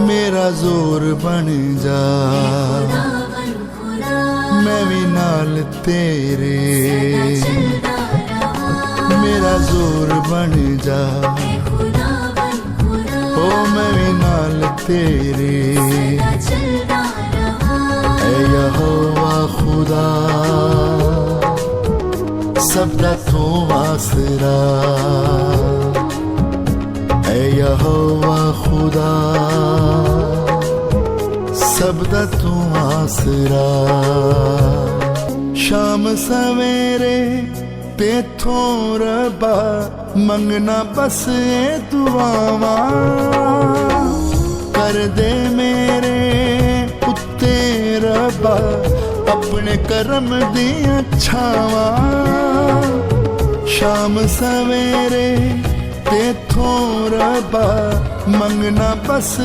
मेरा जोर बन जा, मैं भी नाल तेरे। मेरा जोर बन जा, ओ मैं भी नाल तेरे। ऐ यहोवा खुदा सबदा तू आसरा, ऐ यहोवा खुदा सबदा तू आसरा। शाम सवेरे तेथों रब्बा मंगना बस ए दुआवां, कर दे मेरे उत्ते रब्बा अपने करम दियां छावां। शाम सवेरे तेथों रब्बा मंगना बस